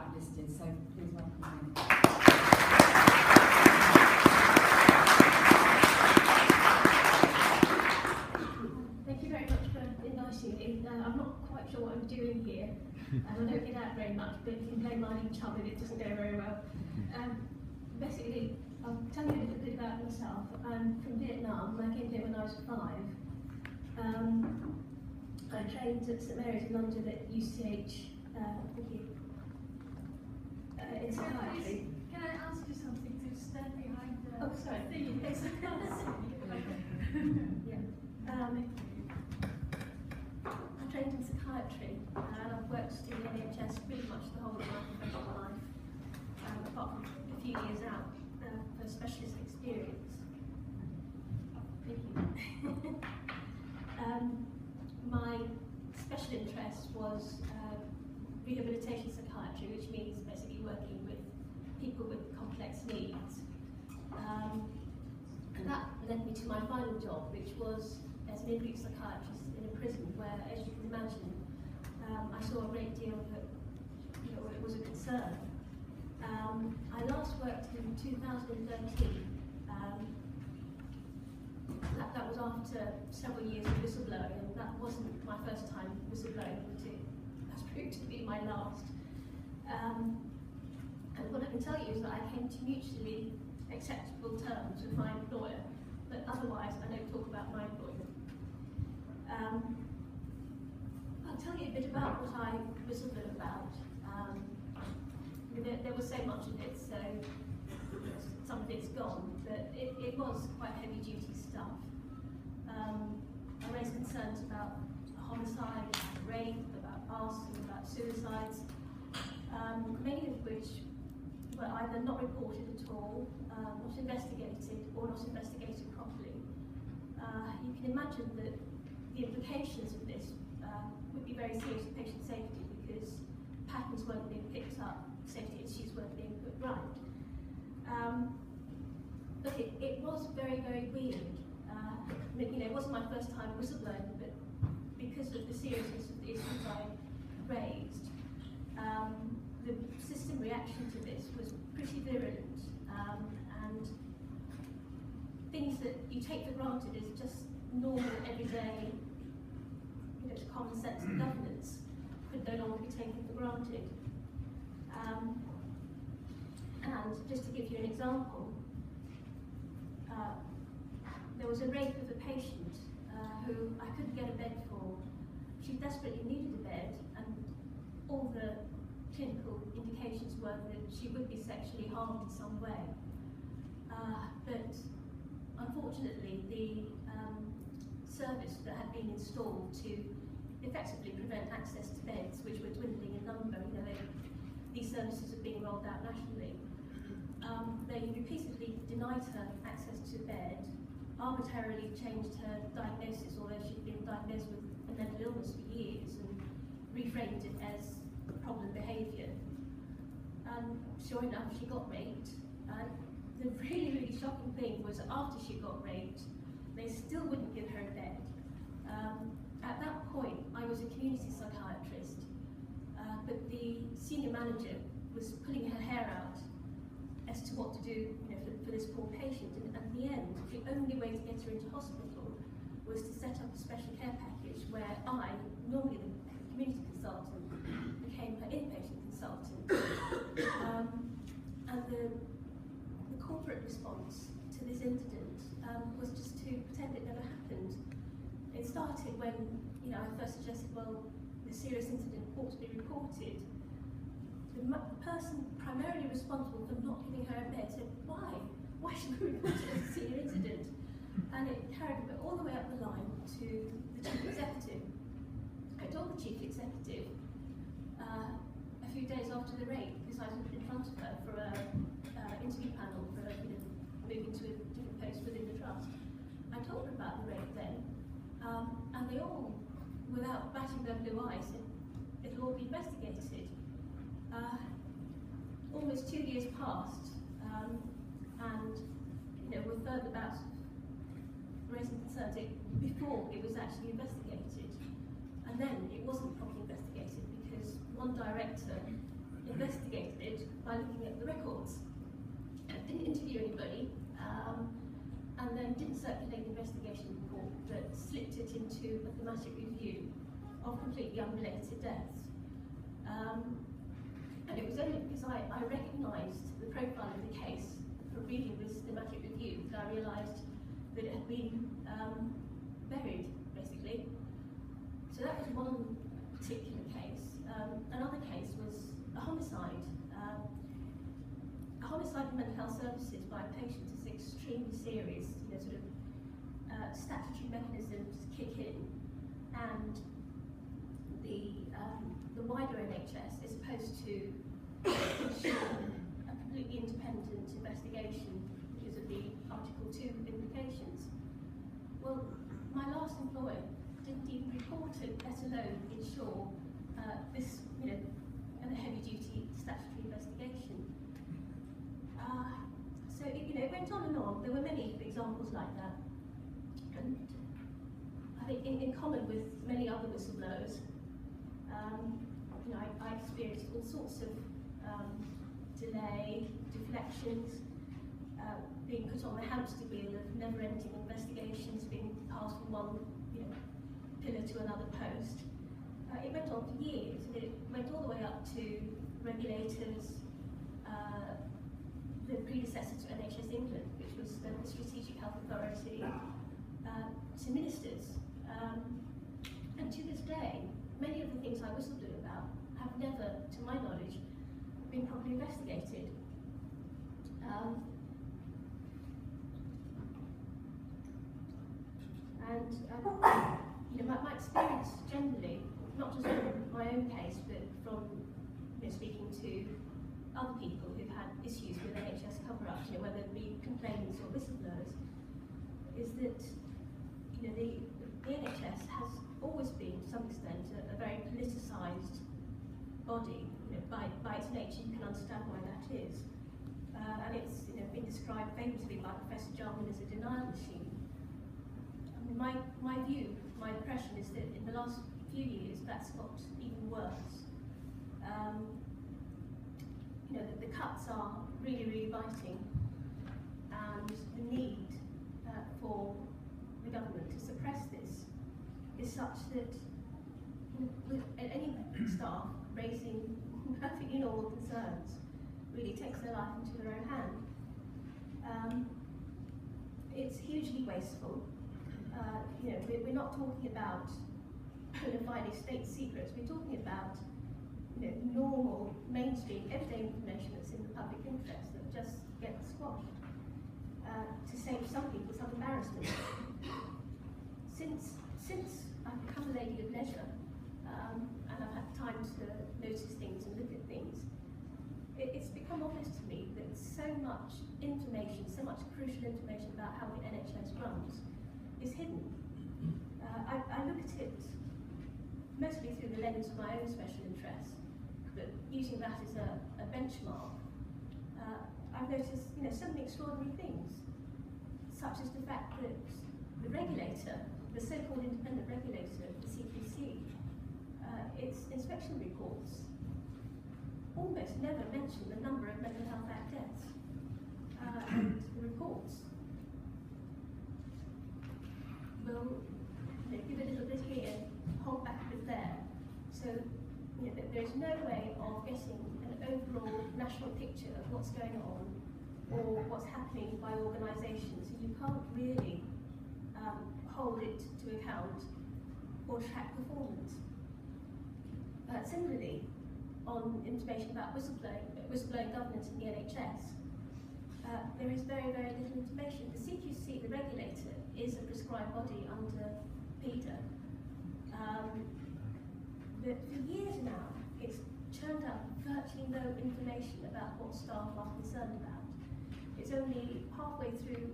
Blacklisted, so please welcome Minh. Thank you very much for inviting me. I'm not quite sure what I'm doing here, and I don't get out very much, but you can play mine and chum if it doesn't go very well. Basically, I'll tell you a little bit about myself. I'm from Vietnam. I came here when I was 5. I trained at St Mary's in London at UCH, in psychiatry. Can I ask you something to stand behind the thing? Yes. Yeah. I trained in psychiatry and I've worked in the NHS pretty much the whole of my professional life, apart from a few years out for specialist experience. Thank you. My special interest was rehabilitation psychiatry, which means basically working with people with complex needs. And that led me to my final job, which was as an inpatient psychiatrist in a prison where, as you can imagine, I saw a great deal that it was a concern. I last worked in 2013. That was after several years of whistleblowing, and that wasn't my first time whistleblowing, but it has proved to be my last. And what I can tell you is that I came to mutually acceptable terms with my employer, but otherwise I don't talk about my employer. I'll tell you a bit about what I whistleblow about. There was so much of it, so some of it's gone, but it was quite heavy duty stuff. I raised concerns about homicide, about rape, about arson, about suicides, many of which were either not reported at all, not investigated, or not investigated properly. You can imagine that the implications of this would be very serious for patient safety because patterns weren't being picked up, safety issues weren't being put right. But it was very, very weird. It wasn't my first time whistleblowing, but because of the seriousness of the issues I raised, the system reaction to this was pretty virulent, and things that you take for granted as just normal, everyday, common sense of governance could no longer be taken for granted. And just to give you an example, there was a rape of a patient who I couldn't get a bed for. She desperately needed a bed, and all the clinical indications were that she would be sexually harmed in some way. But unfortunately, the service that had been installed to effectively prevent access to beds, which were dwindling in number, these services are being rolled out nationally. They repeatedly denied her access to bed, arbitrarily changed her diagnosis, although she'd been diagnosed with a mental illness for years, and reframed it as problem behaviour. And sure enough, she got raped. The really, really shocking thing was that after she got raped, they still wouldn't give her a bed. At that point, I was a community psychiatrist, but the senior manager was pulling her hair out as to what to do for this poor patient. And at the end, the only way to get her into hospital was to set up a special care package where I, normally the community consultant, became her inpatient consultant. And the corporate response to this incident was just to pretend it never happened. It started when I first suggested, well, the serious incident ought to be reported. The person primarily responsible for not giving her a bed said, why? Why should we report it as a senior incident? And it carried it all the way up the line to the chief executive. I told the chief executive a few days after the rape, because I was in front of her for an interview panel for moving to a different post within the trust. I told her about the rape then, and they all, without batting their blue eyes, said it'll all be investigated. Almost 2 years passed, and with further bouts of raising concerns before it was actually investigated. And then it wasn't properly investigated because one director investigated by looking at the records. Didn't interview anybody, and then didn't circulate the investigation report, but slipped it into a thematic review of completely unrelated deaths. And it was only because I recognised the profile of the case from reading this thematic review that I realised that it had been buried, basically. So that was one particular case. Another case was a homicide. A homicide in mental health services by a patient is extremely serious. You know, sort of statutory mechanisms kick in, and the wider NHS is supposed to ensure a completely independent investigation because of the Article 2 implications. Well, my last employer didn't even report it, let alone ensure this, you know, a heavy-duty statutory investigation. So it went on and on. There were many examples like that, and I think in common with many other whistleblowers, you know, I experienced all sorts of delay, deflections, being put on the hamster wheel of never-ending investigations, being passed from one, you know, pillar to another post. It went on for years, and it went all the way up to regulators, the predecessor to NHS England, which was the Strategic Health Authority, to ministers. And to this day, many of the things I whistleblew about have never, to my knowledge, been properly investigated. You know, my experience generally, not just from my own case, but from, you know, speaking to other people who've had issues with NHS cover-ups, you know, whether it be complainants or whistleblowers, is that, you know, the NHS has always been, to some extent, a very politicised body. You know, by its nature, you can understand why that is. And it's, you know, been described famously by Professor Jarman as a denial machine. I mean, my view, my impression is that in the last few years, that's got even worse. You know, the cuts are really, really biting, and the need for the government to suppress this is such that, you know, with any staff raising perfectly normal concerns really takes their life into their own hand. It's hugely wasteful. You know, we're not talking about providing state secrets. We're talking about, you know, normal, mainstream, everyday information that's in the public interest that just gets squashed to save some people some embarrassment. Since I've become a lady of leisure, and I've had time to notice things and look at things, it's become obvious to me that so much information, so much crucial information about how the NHS runs is hidden. I look at it mostly through the lens of my own special interest, but using that as a benchmark, I've noticed, you know, some extraordinary things, such as the fact that the regulator, the so-called independent regulator, the CQC, its inspection reports almost never mention the number of mental health act deaths. And the reports will, you know, give a little bit here, hold back a bit there. So, you know, there's no way of getting an overall national picture of what's going on or what's happening by organisations. So you can't really hold it to account or track performance. Similarly, on information about whistleblowing governance in the NHS, there is very, very little information. The CQC, the regulator, is a prescribed body under PEDA. But for years now, it's churned out virtually no information about what staff are concerned about. It's only halfway through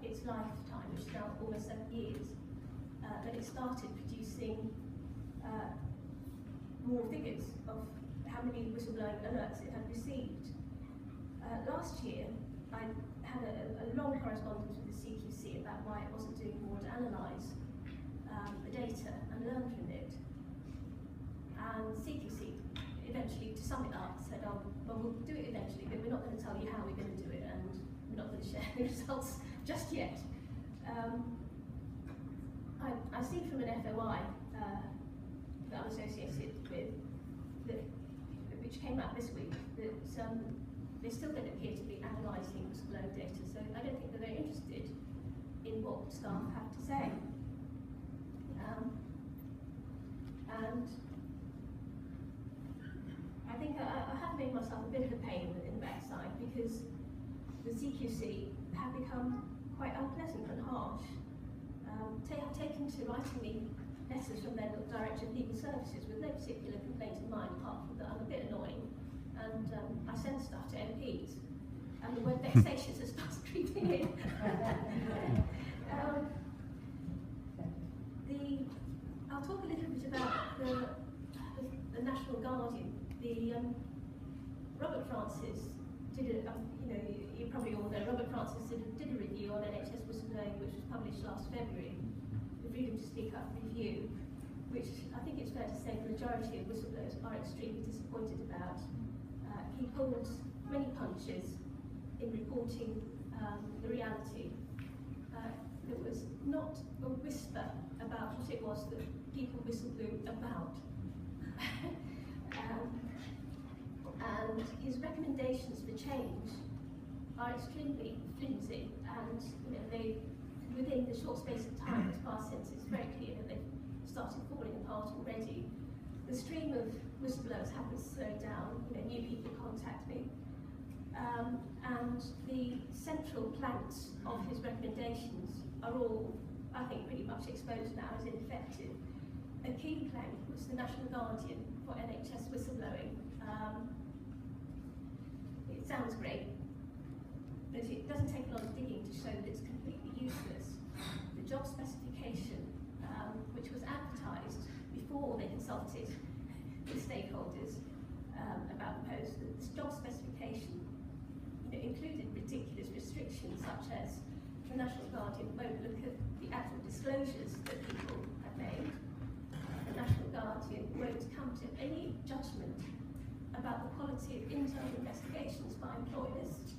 its lifetime, which is now almost 7 years, that it started producing more figures of how many whistleblowing alerts it had received. Last year, I had a long correspondence with the CQC about why it wasn't doing more to analyse the data and learn from it. And CQC eventually, to sum it up, said, oh, well, we'll do it eventually, but we're not going to tell you how we're going to do it, and we're not going to share the results just yet. I see from an FOI that I'm associated with, which came out this week, that they still don't appear to be analysing whistleblower data, so I don't think they're very interested in what staff have to say. And I think I have made myself a bit of a pain in the backside, because the CQC have become quite unpleasant and harsh. They have taken to writing me letters from their Director of Legal Services with no particular complaint in mind, apart from that I'm a bit annoying, and I send stuff to MPs, and the word vexatious has started creeping in. I'll talk a little bit about the National Guardian. Robert Francis did you probably all know, Robert Francis did a review on NHS whistleblowing, which was published last February, the Freedom to Speak Up review, which I think it's fair to say the majority of whistleblowers are extremely disappointed about. He pulled many punches in reporting the reality. There was not a whisper about what it was that people whistleblew about. And his recommendations for change are extremely flimsy, and they, within the short space of time that's passed since, it's very clear that they've started falling apart already. The stream of whistleblowers happens to slow down, new people contact me, and the central planks of his recommendations are all, I think, pretty much exposed now as ineffective. A key plank was the National Guardian for NHS whistleblowing. It sounds great, but it doesn't take a lot of digging to show that it's completely useless. The job specification, which was advertised before they consulted with stakeholders about the post, this job specification included ridiculous restrictions, such as the National Guardian won't look at the actual disclosures that people have made. The National Guardian won't come to any judgment about the quality of internal investigations by employers,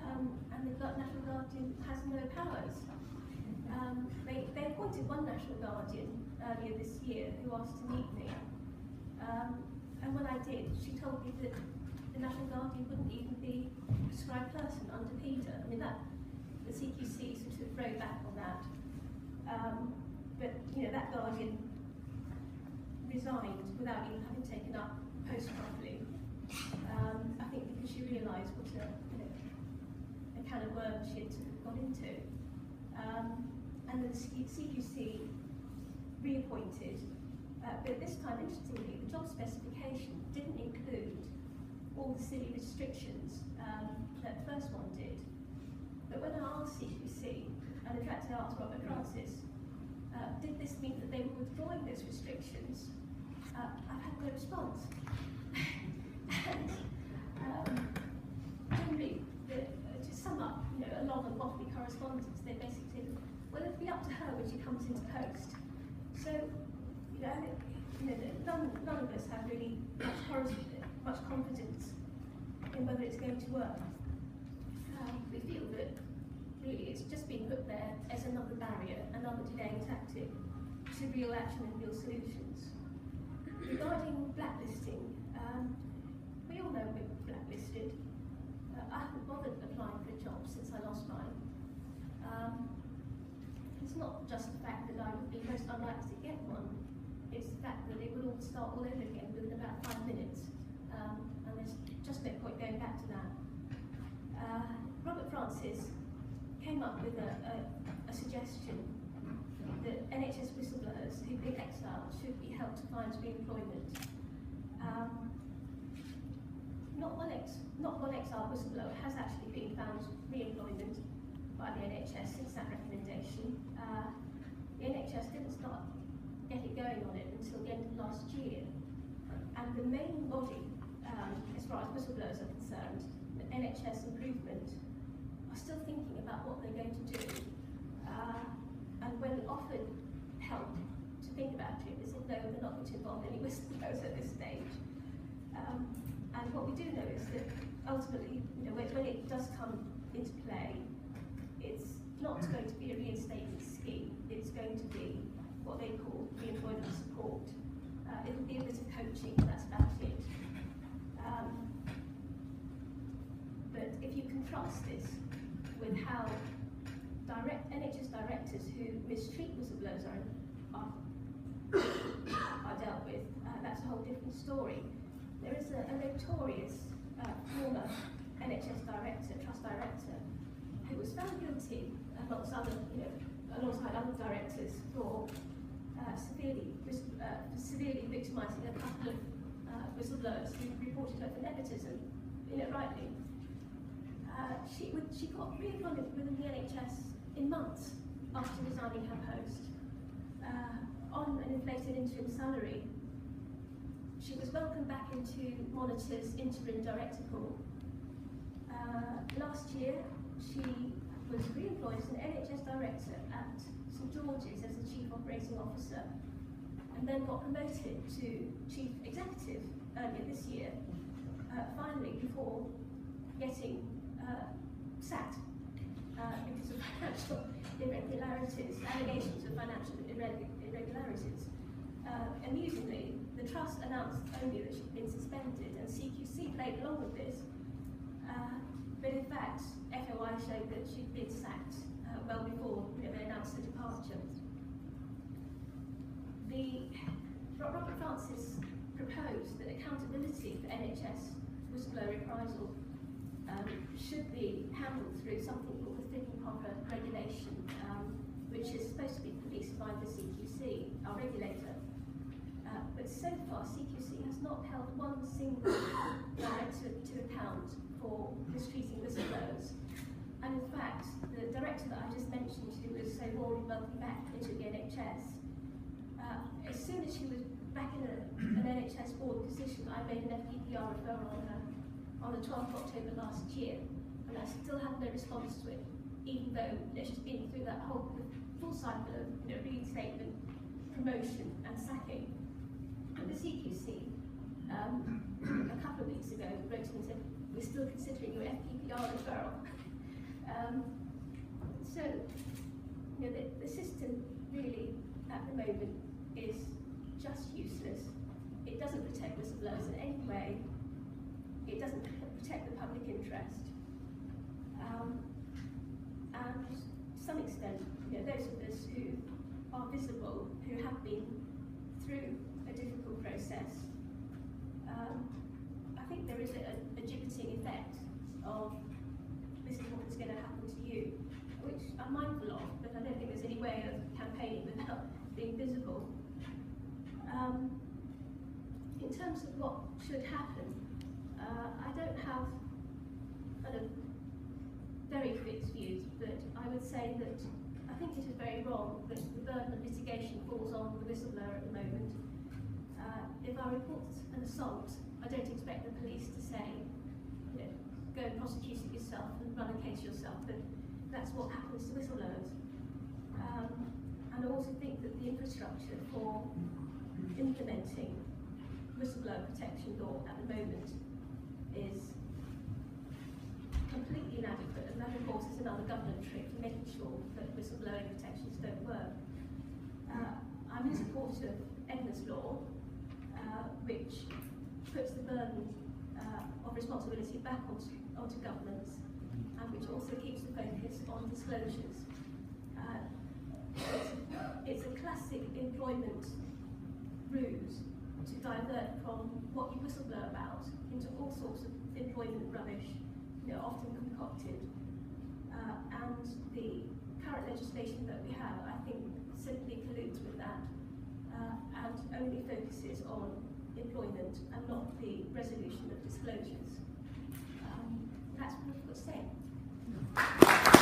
and the National Guardian has no powers. They appointed one National Guardian earlier this year who asked to meet me, and when I did, she told me that the National Guardian wouldn't even be a prescribed person under PETA. I mean, the CQC sort of rode back on that, but that Guardian resigned without even having taken up post properly. I think because she realised what a can of worms she had got into. And then the CQC reappointed, but this time, interestingly, the job specification didn't include all the silly restrictions that the first one did. But when I asked CQC, and in fact I asked Robert Francis, did this mean that they were withdrawing those restrictions? I've had no response. And generally, to sum up, a long and waffly correspondence, they basically said, well, it'll be up to her when she comes into post. So, none of us have really much confidence in whether it's going to work. We feel that really it's just been put there as another barrier, another delaying tactic to real action and real solutions. Regarding blacklisting, we all know we're blacklisted. I haven't bothered applying for a job since I lost mine. It's not just the fact that I would be most unlikely to get one, it's the fact that it would all start all over again within about 5 minutes, and there's just no point going back to that. Robert Francis came up with a suggestion that NHS whistleblowers who've been exiled should be helped to find re-employment. Not one exiled whistleblower has actually been found re-employment by the NHS since that recommendation. The NHS didn't start getting going on it until the end of last year. And the main body, as far as whistleblowers are concerned, the NHS Improvement, are still thinking about what they're going to do. And when offered help to think about it, they said no, they're not going to involve any whistleblowers at this stage. And what we do know is that ultimately, when it does come into play, it's not going to be a reinstatement scheme. It's going to be what they call re-employment support. It'll be a bit of coaching, that's about it. But if you contrast this with how NHS directors who mistreat whistleblowers are dealt with, that's a whole different story. There is a notorious former NHS director, trust director, who was found guilty alongside other directors for severely victimising a couple of whistleblowers who reported her for nepotism, rightly. She got reemployment within the NHS in months after resigning her post on an inflated interim salary. She was welcomed back into Monitor's interim director pool. Last year, she was re-employed as an NHS director at St George's as the Chief Operating Officer, and then got promoted to Chief Executive earlier this year, finally before getting sacked because of financial irregularities, allegations of financial irregularities. Amusingly, the Trust announced only that she'd been suspended, and CQC played along with this, but in fact, FOI showed that she'd been sacked well before they announced the departure. Robert Francis proposed that accountability for NHS whistleblower reprisal should be handled through something called the fit and proper regulation, which is supposed to be policed by the CQC, our regulator. But so far, CQC has not held one single director to account for mistreating whistleblowers. And in fact, the director that I just mentioned, who was so warmly welcomed back into the NHS, as soon as she was back in an NHS board position, I made an FPPR referral on her on the 12th of October last year, and I still have no response to it, even though she's been through that whole full cycle of reinstatement, promotion and sacking. And the CQC, a couple of weeks ago, wrote to me and said, we're still considering your FPPR referral. So, the system really, at the moment, is just useless. It doesn't protect whistleblowers in any way. It doesn't protect the public interest. And to some extent, those of us who are visible, who have been through a difficult process, I think there is a gibbeting effect of this is what is going to happen to you, which I'm mindful of, but I don't think there's any way of campaigning without being visible. In terms of what should happen, I don't have kind of very fixed views, but I would say that I think it is very wrong that the burden of litigation falls on the whistleblower at the moment. If I report an assault, I don't expect the police to say, go and prosecute it yourself and run a case yourself, but that's what happens to whistleblowers. And I also think that the infrastructure for implementing whistleblower protection law at the moment is completely inadequate, and that of course is another government trick for making sure that whistleblowing protections don't work. I'm in support of evidence law, which puts the burden of responsibility back onto governments, and which also keeps the focus on disclosures. It's a classic employment ruse to divert from what you whistleblow about into all sorts of employment rubbish, often concocted. And the current legislation that we have, I think, simply colludes with that and only focuses on employment and not the resolution of disclosures. That's what I've got to say.